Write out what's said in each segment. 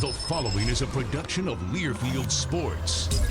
The following is a production of Learfield Sports.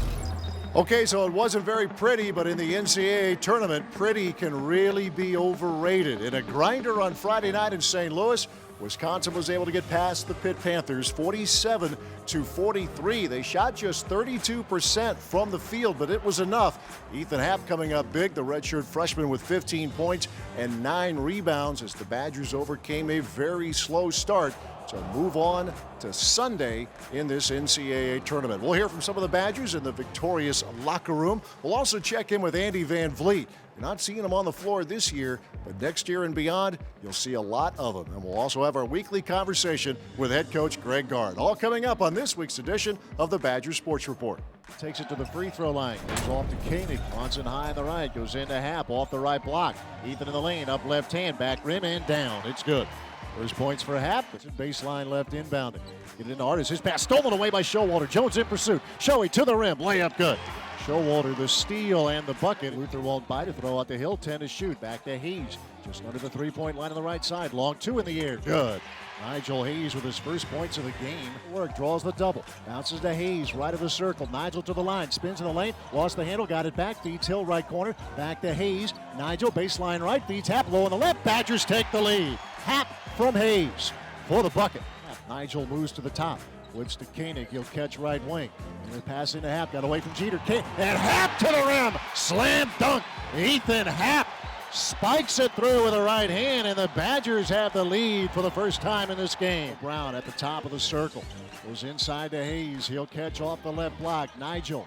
Okay, so it wasn't very pretty, but in the NCAA Tournament, pretty can really be overrated. In a grinder on Friday night in St. Louis, Wisconsin was able to get past the Pitt Panthers 47-43. They shot just 32% from the field, but it was enough. Ethan Happ coming up big, the redshirt freshman with 15 points and 9 rebounds as the Badgers overcame a very slow start to move on to Sunday in this NCAA tournament. We'll hear from some of the Badgers in the victorious locker room. We'll also check in with Andy Van Vliet. You're not seeing him on the floor this year, but next year and beyond, you'll see a lot of him. And we'll also have our weekly conversation with head coach Greg Gard. All coming up on this week's edition of the Badger Sports Report. Takes it to the free throw line. Goes off to Koenig. Wants it high on the right. Goes into Happ off the right block. Ethan in the lane. Up left hand. Back rim and down. It's good. First points for Happ. It's in baseline left inbounding. Get it into Artis. His pass stolen away by Showalter. Jones in pursuit. Showy to the rim. Layup good. Showalter the steal and the bucket. Luther won't bite it. Throw out the hill. 10 to shoot. Back to Hayes. Just under the three-point line on the right side. Long two in the air. Good. Nigel Hayes with his first points of the game. Work, draws the double. Bounces to Hayes, right of the circle. Nigel to the line, spins in the lane, lost the handle, got it back, feeds Hill right corner. Back to Hayes. Nigel, baseline right, feeds Happ low on the left. Badgers take the lead. Happ from Hayes for the bucket. Nigel moves to the top. Woods to Koenig, he'll catch right wing. And the pass into Happ, got away from Jeter. And Happ to the rim, slam dunk. Ethan Happ spikes it through with the right hand, and the Badgers have the lead for the first time in this game. Brown at the top of the circle. Goes inside to Hayes. He'll catch off the left block. Nigel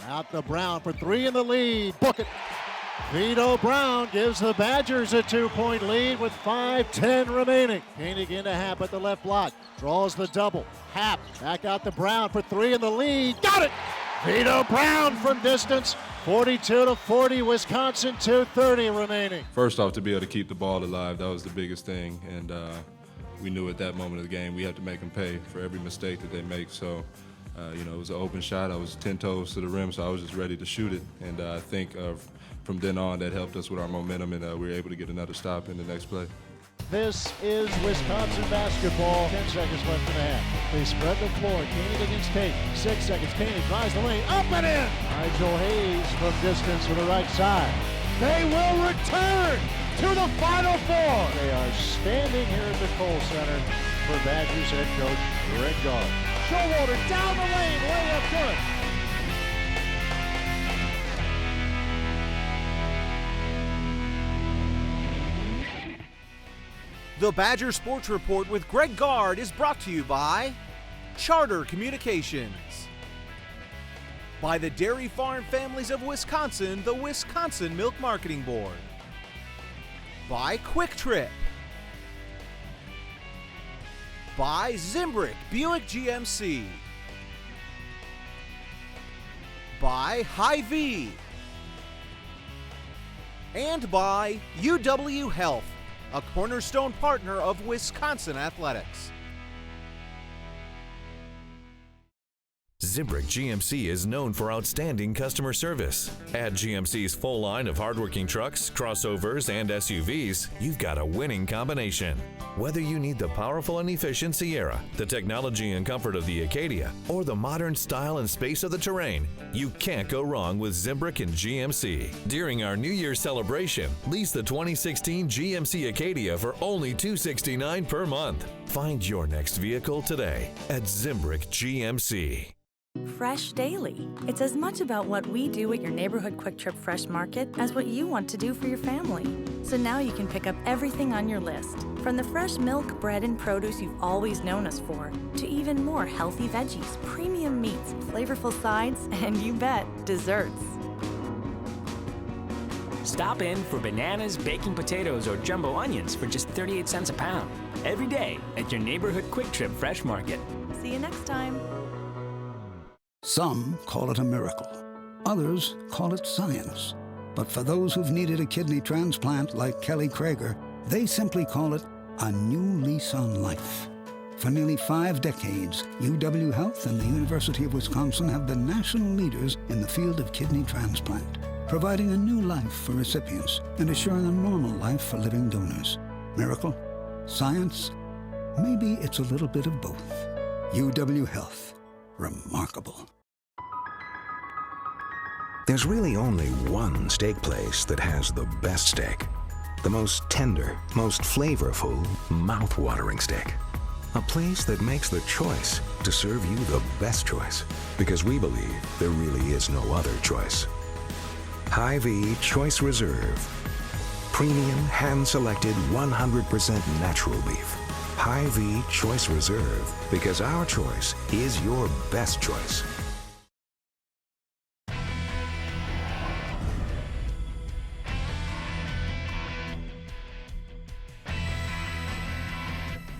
out to Brown for three in the lead. Book it. Vito Brown gives the Badgers a 2-point lead with 5:10 remaining. Koenig into Happ at the left block. Draws the double. Happ back out to Brown for three in the lead. Got it! Vito Brown from distance. 42-40, Wisconsin, 2:30 remaining. First off, to be able to keep the ball alive, that was the biggest thing. And we knew at that moment of the game we had to make them pay for every mistake that they make. So, it was an open shot. I was 10 toes to the rim, so I was just ready to shoot it. And I think from then on, that helped us with our momentum, and we were able to get another stop in the next play. This is Wisconsin basketball. 10 seconds left in the half. They spread the floor. Koenig against Tate. 6 seconds. Koenig drives the lane. Up and in! Nigel Hayes from distance to the right side. They will return to the Final Four. They are standing here at the Kohl Center for Badgers head coach Greg Gard. Showalter down the lane. Layup good. The Badger Sports Report with Greg Gard is brought to you by Charter Communications, by the Dairy Farm Families of Wisconsin, the Wisconsin Milk Marketing Board, by Quick Trip, by Zimbrick Buick GMC, by Hy-Vee, and by UW Health, a cornerstone partner of Wisconsin Athletics. Zimbrick GMC is known for outstanding customer service. At GMC's full line of hardworking trucks, crossovers, and SUVs, you've got a winning combination. Whether you need the powerful and efficient Sierra, the technology and comfort of the Acadia, or the modern style and space of the Terrain, you can't go wrong with Zimbrick and GMC. During our New Year's celebration, lease the 2016 GMC Acadia for only $269 per month. Find your next vehicle today at Zimbrick GMC. Fresh Daily. It's as much about what we do at your neighborhood Quick Trip Fresh Market as what you want to do for your family. So now you can pick up everything on your list, from the fresh milk, bread, and produce you've always known us for, to even more healthy veggies, premium meats, flavorful sides, and you bet, desserts. Stop in for bananas, baking potatoes, or jumbo onions for just 38 cents a pound. Every day at your neighborhood Quick Trip Fresh Market. See you next time. Some call it a miracle. Others call it science. But for those who've needed a kidney transplant like Kelly Krager, they simply call it a new lease on life. For nearly 5 decades, UW Health and the University of Wisconsin have been national leaders in the field of kidney transplant, providing a new life for recipients and assuring a normal life for living donors. Miracle? Science? Maybe it's a little bit of both. UW Health. Remarkable. There's really only one steak place that has the best steak. The most tender, most flavorful, mouth-watering steak. A place that makes the choice to serve you the best choice. Because we believe there really is no other choice. Hy-Vee Choice Reserve. Premium, hand-selected, 100% natural beef. Hy-Vee Choice Reserve. Because our choice is your best choice.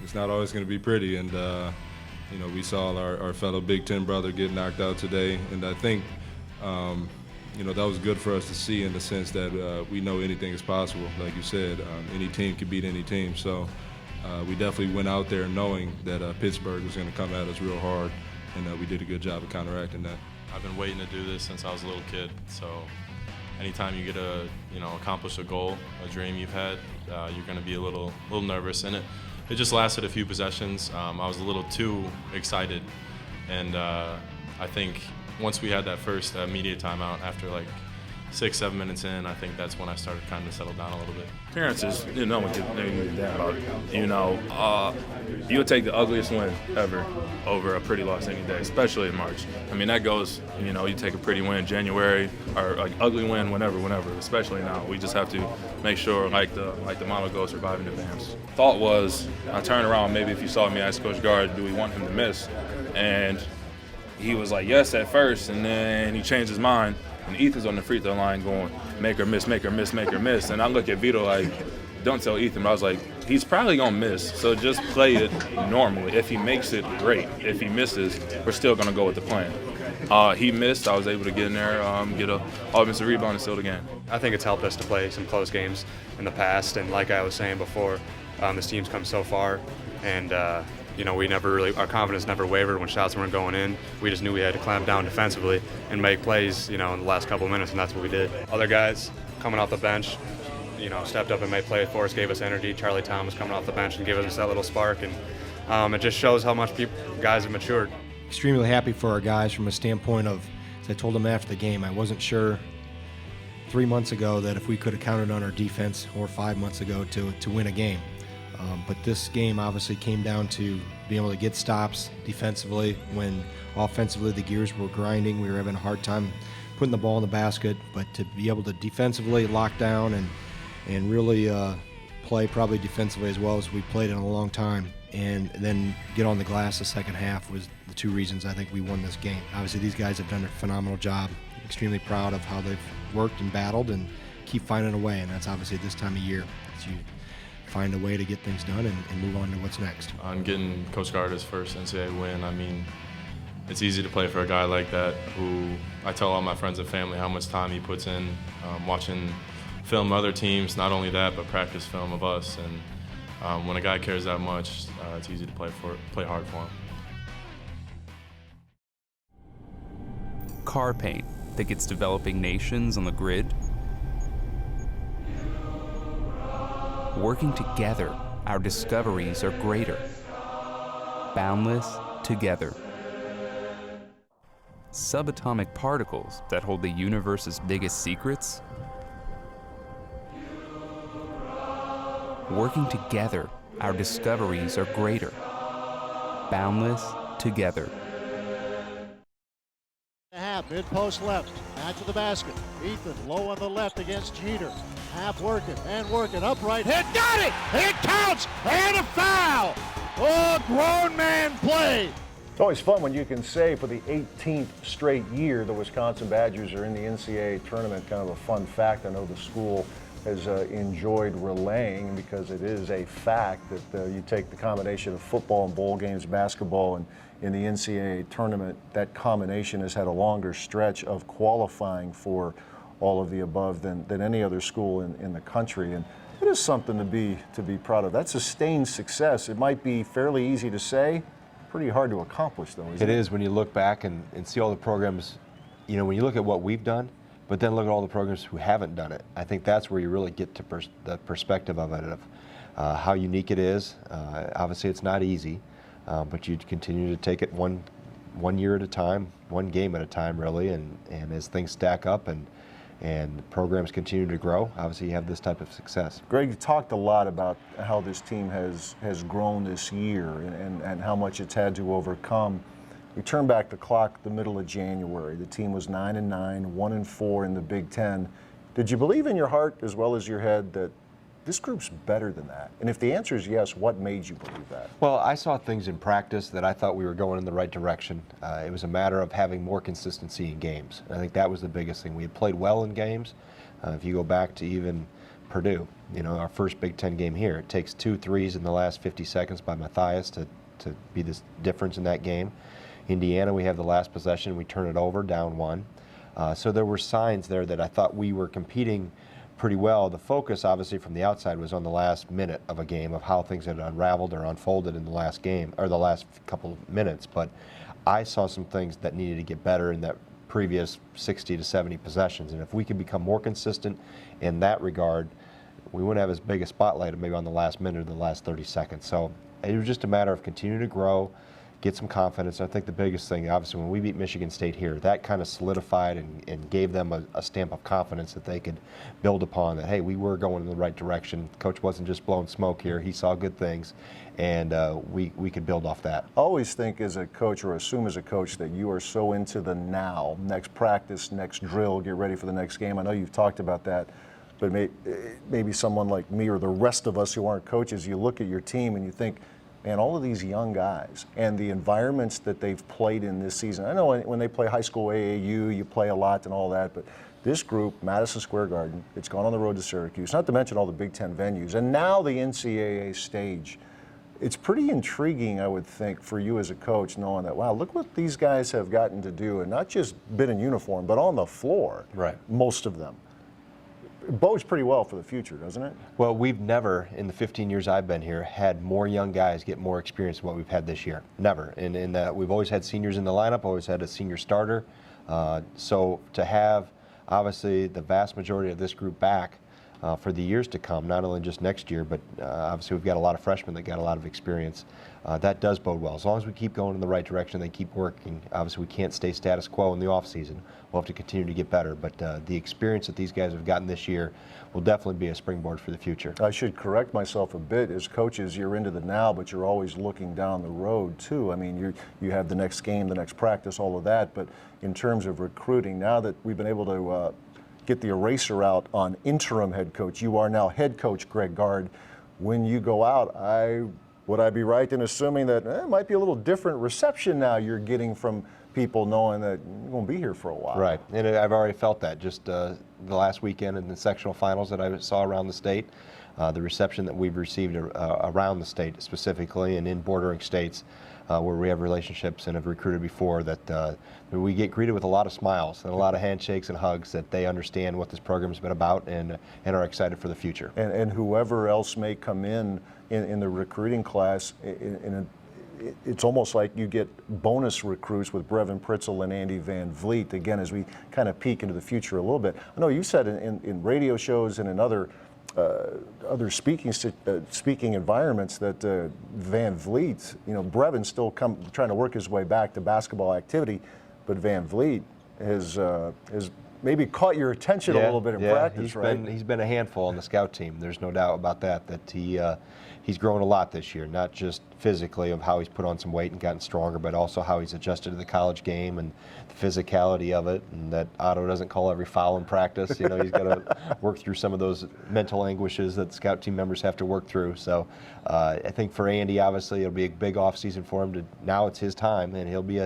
It's not always going to be pretty, and you know, we saw our fellow Big Ten brother get knocked out today, and I think you know, that was good for us to see in the sense that we know anything is possible. Like you said, any team can beat any team. So we definitely went out there knowing that Pittsburgh was going to come at us real hard, and we did a good job of counteracting that. I've been waiting to do this since I was a little kid. So anytime you get to, you know, accomplish a goal, a dream you've had, you're going to be a little nervous. And it just lasted a few possessions. I was a little too excited, and I think once we had that first immediate timeout after like 6-7 minutes in, I think that's when I started kind of settle down a little bit. Appearances, you know, what you damn about it. You know, you'll take the ugliest win ever over a pretty loss any day, especially in March. I mean, that goes, you know, you take a pretty win January or like ugly win whenever, especially now. We just have to make sure, like the motto goes, survive in advance. Thought was, I turned around, maybe if you saw me ask Coach Gard, do we want him to miss? And he was like, yes at first, and then he changed his mind. And Ethan's on the free throw line going, make her miss, make her miss, make her miss. And I look at Vito like, don't tell Ethan. But I was like, he's probably going to miss, so just play it normally. If he makes it, great. If he misses, we're still going to go with the plan. He missed. I was able to get in there, get an offensive rebound and seal the game. I think it's helped us to play some close games in the past. And like I was saying before, this team's come so far. And you know, our confidence never wavered when shots weren't going in. We just knew we had to clamp down defensively and make plays, you know, in the last couple of minutes, and that's what we did. Other guys coming off the bench, you know, stepped up and made plays for us, gave us energy. Charlie Thomas coming off the bench and gave us that little spark, and it just shows how much guys have matured. Extremely happy for our guys from a standpoint of, as I told them after the game, I wasn't sure 3 months ago that if we could have counted on our defense, or 5 months ago, to win a game. But this game obviously came down to being able to get stops defensively when offensively the gears were grinding. We were having a hard time putting the ball in the basket, but to be able to defensively lock down and really play probably defensively as well as we played in a long time, and then get on the glass the second half was the two reasons I think we won this game. Obviously these guys have done a phenomenal job. Extremely proud of how they've worked and battled and keep finding a way, and that's obviously this time of year. You find a way to get things done and move on to what's next. On getting Coach Gard his first NCAA win, I mean, it's easy to play for a guy like that who I tell all my friends and family how much time he puts in watching film other teams, not only that, but practice film of us. And when a guy cares that much, it's easy to play hard for him. Car paint that gets developing nations on the grid. Working together, our discoveries are greater. Boundless together. Subatomic particles that hold the universe's biggest secrets. Working together, our discoveries are greater. Boundless together. Half, mid-post left, back to the basket. Ethan low on the left against Jeter. Half working, upright hit, got it! It counts, and a foul! Oh, grown man play! It's always fun when you can say for the 18th straight year the Wisconsin Badgers are in the NCAA Tournament. Kind of a fun fact. I know the school has enjoyed relaying, because it is a fact that you take the combination of football and bowl games, basketball, and in the NCAA Tournament, that combination has had a longer stretch of qualifying for all of the above than any other school in the country. And it is something to be proud of. That's sustained success. It might be fairly easy to say, pretty hard to accomplish though, isn't it? It is when you look back and see all the programs, you know, when you look at what we've done, but then look at all the programs who haven't done it. I think that's where you really get to the perspective of it, of how unique it is. Obviously it's not easy, but you continue to take it one year at a time, one game at a time, really, and as things stack up and programs continue to grow, obviously you have this type of success. Greg, you talked a lot about how this team has grown this year and how much it's had to overcome. We turn back the clock the middle of January. The team was 9-9, 1-4 in the Big Ten. Did you believe in your heart as well as your head that this group's better than that? And if the answer is yes, what made you believe that? Well, I saw things in practice that I thought we were going in the right direction. It was a matter of having more consistency in games. And I think that was the biggest thing. We had played well in games. If you go back to even Purdue, our first Big Ten game here, it takes 2 threes in the last 50 seconds by Matthias to be this difference in that game. Indiana, we have the last possession, we turn it over, down 1. So there were signs there that I thought we were competing pretty well. The focus, obviously, from the outside was on the last minute of a game, of how things had unraveled or unfolded in the last game, or the last couple of minutes. But I saw some things that needed to get better in that previous 60 to 70 possessions. And if we could become more consistent in that regard, we wouldn't have as big a spotlight maybe on the last minute or the last 30 seconds. So it was just a matter of continuing to grow, get some confidence. I think the biggest thing, obviously, when we beat Michigan State here, that kind of solidified and gave them a stamp of confidence that they could build upon, that, hey, we were going in the right direction. Coach wasn't just blowing smoke here. He saw good things, and we could build off that. I always think as a coach, or assume as a coach, that you are so into the now, next practice, next drill, get ready for the next game. I know you've talked about that, but maybe someone like me or the rest of us who aren't coaches, you look at your team and you think, man, all of these young guys and the environments that they've played in this season. I know when they play high school AAU, you play a lot and all that, but this group, Madison Square Garden, it's gone on the road to Syracuse, not to mention all the Big Ten venues, and now the NCAA stage. It's pretty intriguing, I would think, for you as a coach, knowing that, wow, look what these guys have gotten to do, and not just been in uniform, but on the floor, right? Most of them. It bodes pretty well for the future, doesn't it? Well, we've never, in the 15 years I've been here, had more young guys get more experience than what we've had this year. Never. And we've always had seniors in the lineup, always had a senior starter. So to have, obviously, the vast majority of this group back for the years to come, not only just next year, but obviously we've got a lot of freshmen that got a lot of experience. That does bode well. As long as we keep going in the right direction, they keep working. Obviously, we can't stay status quo in the offseason. We'll have to continue to get better. But the experience that these guys have gotten this year will definitely be a springboard for the future. I should correct myself a bit. As coaches, you're into the now, but you're always looking down the road, too. I mean, you have the next game, the next practice, all of that. But in terms of recruiting, now that we've been able to get the eraser out on interim head coach, you are now head coach Greg Gard. When you go out, would I be right in assuming that it might be a little different reception now you're getting from people knowing that you're going to be here for a while? Right, and I've already felt that just the last weekend in the sectional finals that I saw around the state, the reception that we've received around the state specifically and in bordering states where we have relationships and have recruited before, that we get greeted with a lot of smiles and a lot of handshakes and hugs, that they understand what this program's been about and are excited for the future. And whoever else may come in the recruiting class, it's almost like you get bonus recruits with Brevin Pritzel and Andy Van Vliet, again, as we kind of peek into the future a little bit. I know you said in radio shows and in other speaking environments that Van Vliet, Brevin's still trying to work his way back to basketball activity, but Van Vliet has maybe caught your attention a little bit in practice, right? He's been a handful on the scout team. There's no doubt about that he's grown a lot this year, not just physically of how he's put on some weight and gotten stronger, but also how he's adjusted to the college game and the physicality of it, and that Otto doesn't call every foul in practice. He's got to work through some of those mental anguishes that scout team members have to work through. So I think for Andy, obviously, it'll be a big offseason for him. Now it's his time, and he'll be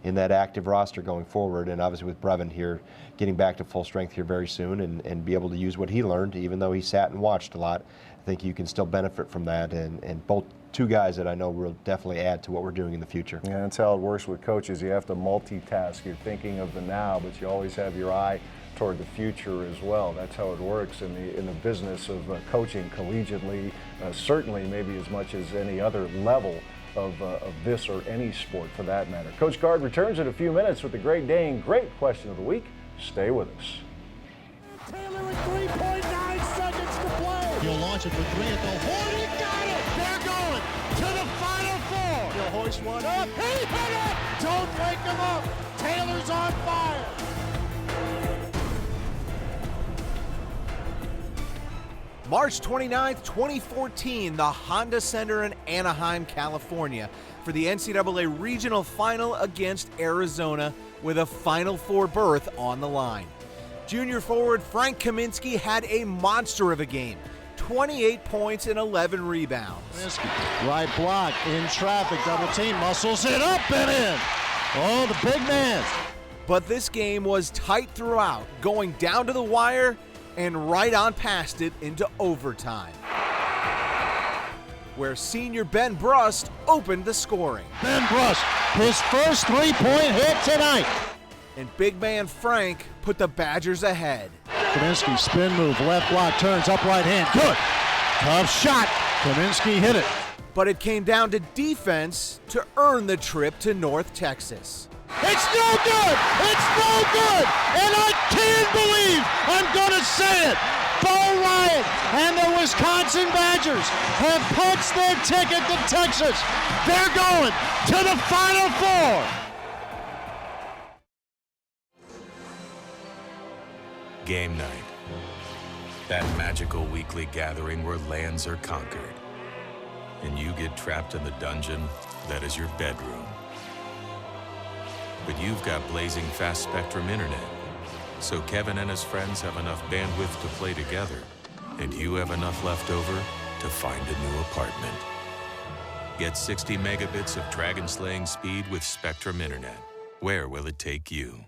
in that active roster going forward. And obviously with Brevin here, getting back to full strength here very soon and be able to use what he learned, even though he sat and watched a lot. I think you can still benefit from that, and both two guys that I know will definitely add to what we're doing in the future. Yeah, that's how it works with coaches. You have to multitask. You're thinking of the now, but you always have your eye toward the future as well. That's how it works in the business of coaching collegiately, certainly maybe as much as any other level of this or any sport for that matter. Coach Gard returns in a few minutes with the Great Dane Great Question of the Week. Stay with us. Taylor with 3.9 seconds to play. He'll launch it for three at the horn. He got it. They're going to the Final Four. This one up. He hit it! Don't wake him up. Taylor's on fire. March 29th, 2014, the Honda Center in Anaheim, California, for the NCAA Regional Final against Arizona, with a Final Four berth on the line. Junior forward Frank Kaminsky had a monster of a game, 28 points and 11 rebounds. Right block, in traffic, double team, muscles it up and in. Oh, the big man. But this game was tight throughout, going down to the wire and right on past it into overtime, where senior Ben Brust opened the scoring. Ben Brust, his first three-point hit tonight. And big man Frank put the Badgers ahead. Kaminsky spin move, left block, turns up right hand. Good. Tough shot. Kaminsky hit it. But it came down to defense to earn the trip to North Texas. It's no good! It's no good! And I can't believe I'm going to say it! Bo Ryan and the Wisconsin Badgers have punched their ticket to Texas. They're going to the Final Four. Game night. That magical weekly gathering where lands are conquered. And you get trapped in the dungeon that is your bedroom. But you've got blazing fast Spectrum internet. So Kevin and his friends have enough bandwidth to play together, and you have enough left over to find a new apartment. Get 60 megabits of dragon-slaying speed with Spectrum internet. Where will it take you?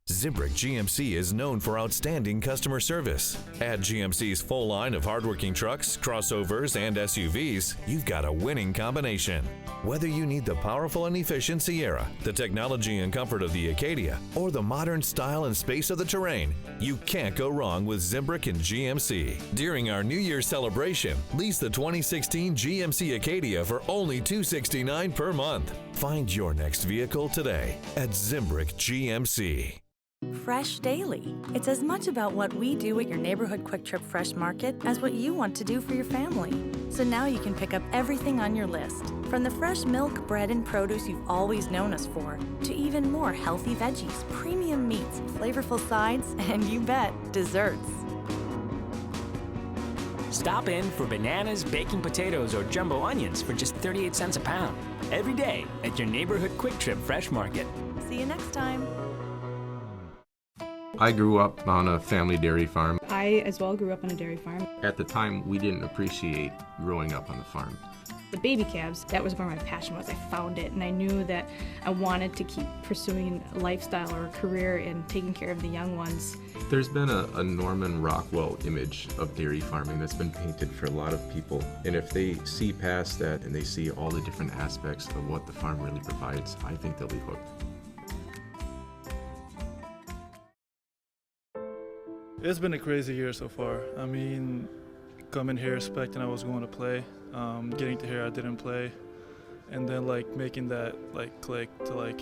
Zimbrick GMC is known for outstanding customer service. Add GMC's full line of hardworking trucks, crossovers, and SUVs, you've got a winning combination. Whether you need the powerful and efficient Sierra, the technology and comfort of the Acadia, or the modern style and space of the Terrain, you can't go wrong with Zimbrick and GMC. During our New Year's celebration, lease the 2016 GMC Acadia for only $269 per month. Find your next vehicle today at Zimbrick GMC. Fresh daily. It's as much about what we do at your neighborhood Quick Trip Fresh Market as what you want to do for your family. So now you can pick up everything on your list, from the fresh milk, bread, and produce you've always known us for, to even more healthy veggies, premium meats, flavorful sides, and you bet, desserts. Stop in for bananas, baking potatoes, or jumbo onions for just 38 cents a pound. Every day at your neighborhood Quick Trip Fresh Market. See you next time. I grew up on a family dairy farm. I as well grew up on a dairy farm. At the time, we didn't appreciate growing up on the farm. The baby calves, that was where my passion was. I found it, and I knew that I wanted to keep pursuing a lifestyle or a career in taking care of the young ones. There's been a Norman Rockwell image of dairy farming that's been painted for a lot of people. And if they see past that and they see all the different aspects of what the farm really provides, I think they'll be hooked. It's been a crazy year so far. I mean, coming here expecting I was going to play, getting to here I didn't play, and then like making that like click to like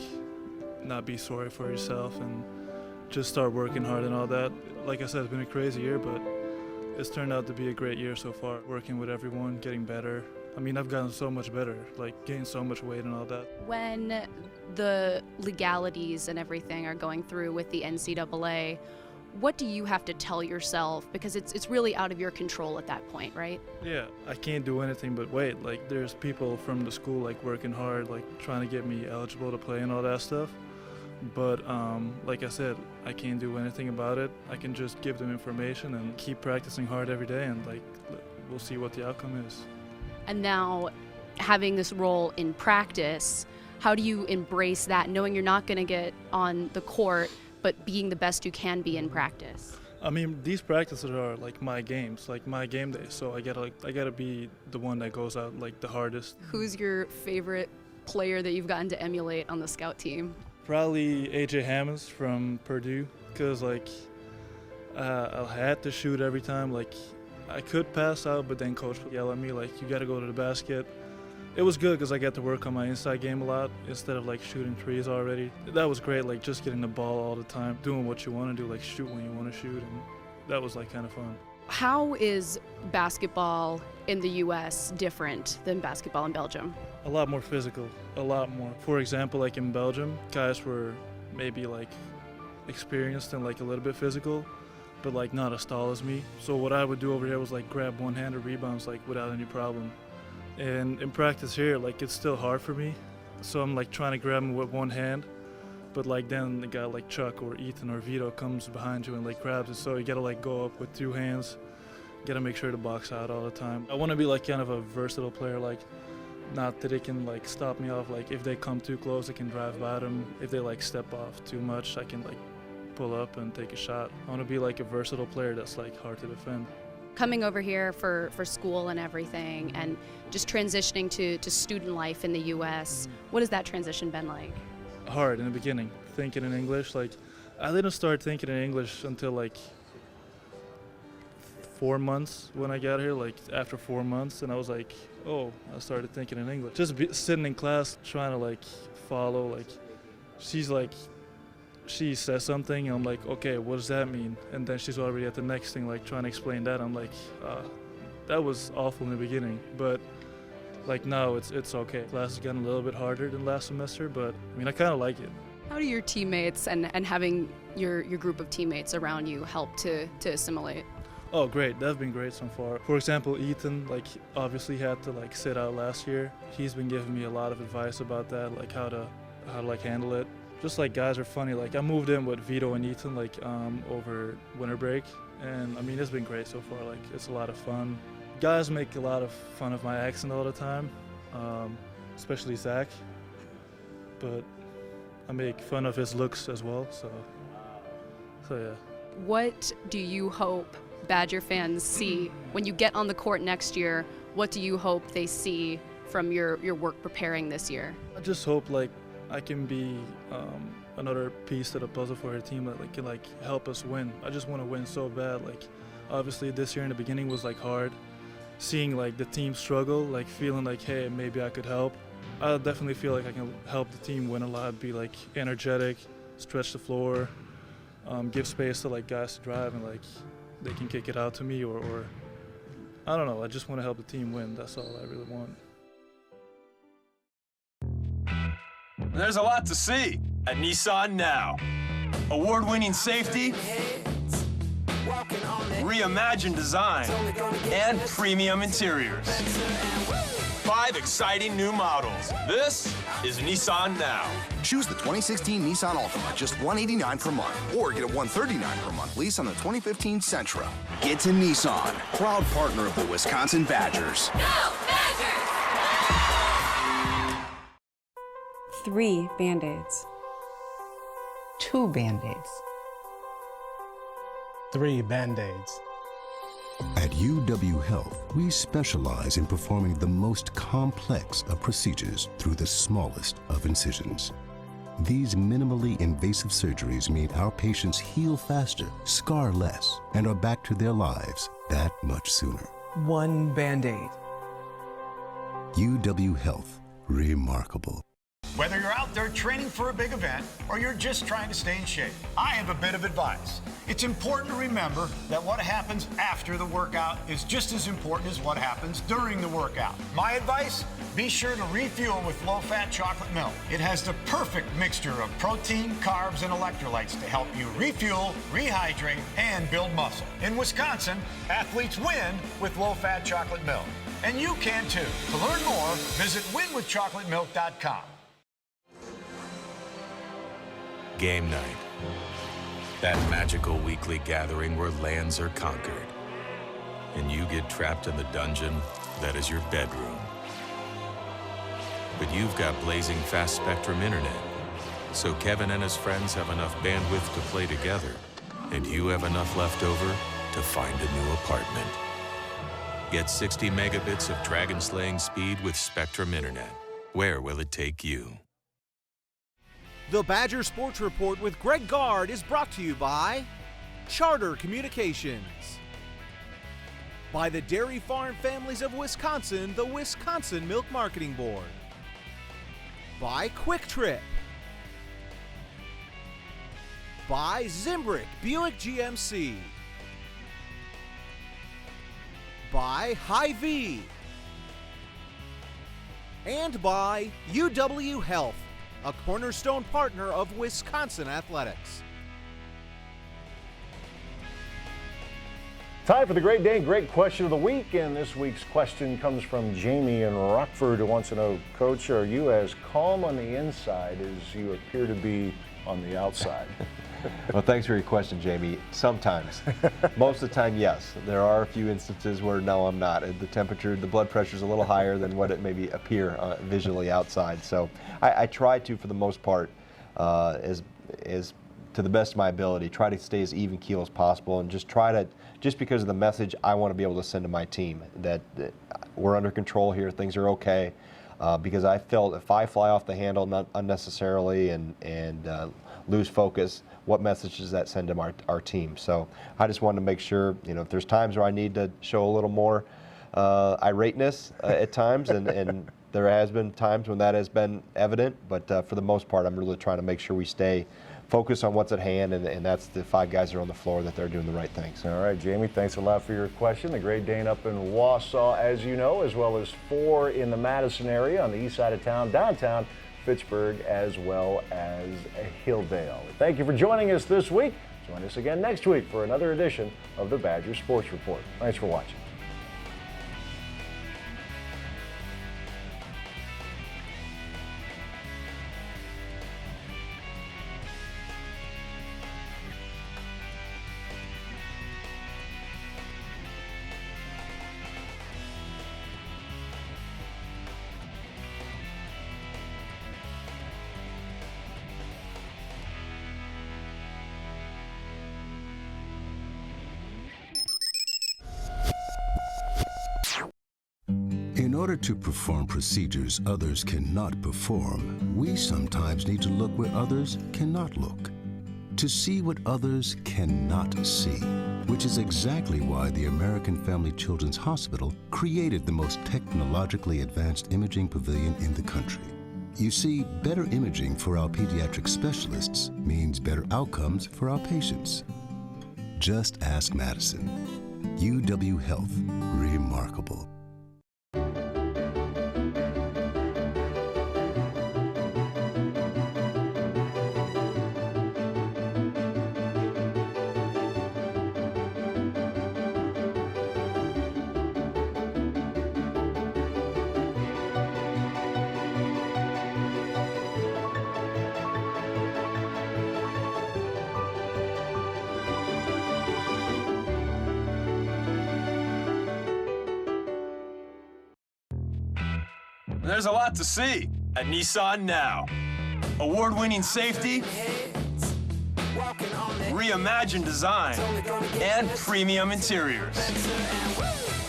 not be sorry for yourself and just start working hard and all that. Like I said, it's been a crazy year, but it's turned out to be a great year so far. Working with everyone, getting better. I mean, I've gotten so much better, like gained so much weight and all that. When the legalities and everything are going through with the NCAA, what do you have to tell yourself? Because it's really out of your control at that point, right? Yeah, I can't do anything but wait. Like there's people from the school like working hard, like trying to get me eligible to play and all that stuff. But like I said, I can't do anything about it. I can just give them information and keep practicing hard every day, and like we'll see what the outcome is. And now having this role in practice, how do you embrace that, knowing you're not going to get on the court, but being the best you can be in practice? I mean, these practices are like my games, like my game days. So I gotta be the one that goes out like the hardest. Who's your favorite player that you've gotten to emulate on the scout team? Probably AJ Hammonds from Purdue, because like I had to shoot every time. Like I could pass out, but then coach would yell at me like, you gotta go to the basket. It was good because I got to work on my inside game a lot instead of like shooting threes already. That was great, like just getting the ball all the time, doing what you want to do, like shoot when you want to shoot, and that was like kind of fun. How is basketball in the U.S. different than basketball in Belgium? A lot more physical, a lot more. For example, like in Belgium, guys were maybe like experienced and like a little bit physical, but like not as tall as me. So what I would do over here was like grab one-handed rebounds like without any problem. And in practice here, like it's still hard for me. So I'm like trying to grab them with one hand, but like then the guy like Chuck or Ethan or Vito comes behind you and like grabs it. So you gotta like go up with two hands, gotta make sure to box out all the time. I wanna be like kind of a versatile player, like not that they can like stop me off. Like if they come too close, I can drive by them. If they like step off too much, I can like pull up and take a shot. I wanna be like a versatile player that's like hard to defend. Coming over here for school and everything, and just transitioning to student life in the U.S., what has that transition been like? Hard in the beginning, thinking in English. Like, I didn't start thinking in English until like 4 months when I got here, like after 4 months, and I was like, oh, I started thinking in English. Just sitting in class trying to like follow, like she says something, and I'm like, okay, what does that mean? And then she's already at the next thing, like trying to explain that. I'm like, that was awful in the beginning, but like now it's okay. Class has gotten a little bit harder than last semester, but I mean, I kind of like it. How do your teammates and having your group of teammates around you help to assimilate? Oh, great. That's been great so far. For example, Ethan, like obviously had to like sit out last year. He's been giving me a lot of advice about that, like how to like handle it. Just like guys are funny. Like I moved in with Vito and Ethan like over winter break, and I mean it's been great so far. Like it's a lot of fun. Guys make a lot of fun of my accent all the time, especially Zach. But I make fun of his looks as well. So yeah. What do you hope Badger fans see when you get on the court next year? What do you hope they see from your work preparing this year? I just hope like I can be another piece to the puzzle for our team that like, can like help us win. I just want to win so bad. Like obviously this year in the beginning was like hard, seeing like the team struggle, like feeling like, hey, maybe I could help. I definitely feel like I can help the team win a lot, be like energetic, stretch the floor, give space to like guys to drive, and like they can kick it out to me, or I don't know. I just want to help the team win. That's all I really want. There's a lot to see at Nissan now. Award-winning safety, reimagined design, and premium interiors. 5 exciting new models. This is Nissan Now. Choose the 2016 Nissan Altima, just $189 per month, or get a $139 per month lease on the 2015 Sentra. Get to Nissan, proud partner of the Wisconsin Badgers. Go Badgers! 3 Band-Aids. 2 Band-Aids. 3 Band-Aids. At UW Health, we specialize in performing the most complex of procedures through the smallest of incisions. These minimally invasive surgeries mean our patients heal faster, scar less, and are back to their lives that much sooner. 1 Band-Aid. UW Health, remarkable. Whether you're out there training for a big event or you're just trying to stay in shape, I have a bit of advice. It's important to remember that what happens after the workout is just as important as what happens during the workout. My advice? Be sure to refuel with low-fat chocolate milk. It has the perfect mixture of protein, carbs, and electrolytes to help you refuel, rehydrate, and build muscle. In Wisconsin, athletes win with low-fat chocolate milk. And you can too. To learn more, visit winwithchocolatemilk.com. Game night. That magical weekly gathering where lands are conquered. And you get trapped in the dungeon that is your bedroom. But you've got blazing fast spectrum internet. So Kevin and his friends have enough bandwidth to play together. And you have enough left over to find a new apartment. Get 60 megabits of dragon-slaying speed with Spectrum Internet. Where will it take you? The Badger Sports Report with Greg Gard is brought to you by Charter Communications, by the Dairy Farm Families of Wisconsin, the Wisconsin Milk Marketing Board, by Quick Trip, by Zimbrick Buick GMC, by Hy-Vee and by UW Health, a cornerstone partner of Wisconsin Athletics. Time for the Great Dane Great Question of the Week, and this week's question comes from Jamie in Rockford, who wants to know, Coach, are you as calm on the inside as you appear to be on the outside? Well, thanks for your question, Jamie. Sometimes. Most of the time, yes. There are a few instances where, no, I'm not. The temperature, the blood pressure is a little higher than what it maybe appear visually outside. So I try to, for the most part, as to the best of my ability, try to stay as even keel as possible and just try to, just because of the message I want to be able to send to my team, that we're under control here, things are okay. Because I felt if I fly off the handle not unnecessarily and lose focus, what message does that send to our team? So I just wanted to make sure, if there's times where I need to show a little more irateness at times, and there has been times when that has been evident, but for the most part, I'm really trying to make sure we stay focused on what's at hand, and that's the 5 guys that are on the floor, that they're doing the right things. All right, Jamie, thanks a lot for your question. The Great Dane up in Wausau, as you know, as well as 4 in the Madison area on the east side of town, downtown Fitchburg, as well as Hilldale. Thank you for joining us this week. Join us again next week for another edition of the Badger Sports Report. Thanks for watching. In order to perform procedures others cannot perform, we sometimes need to look where others cannot look, to see what others cannot see, which is exactly why the American Family Children's Hospital created the most technologically advanced imaging pavilion in the country. You see, better imaging for our pediatric specialists means better outcomes for our patients. Just ask Madison. UW Health, remarkable. There's a lot to see at Nissan now. Award-winning safety, reimagined design, and premium interiors.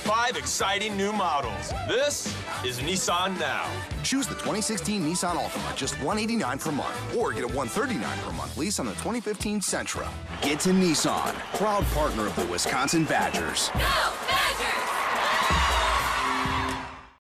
5 exciting new models. This is Nissan Now. Choose the 2016 Nissan Altima, just $189 per month, or get a $139 per month lease on the 2015 Sentra. Get to Nissan, proud partner of the Wisconsin Badgers. Go Badgers!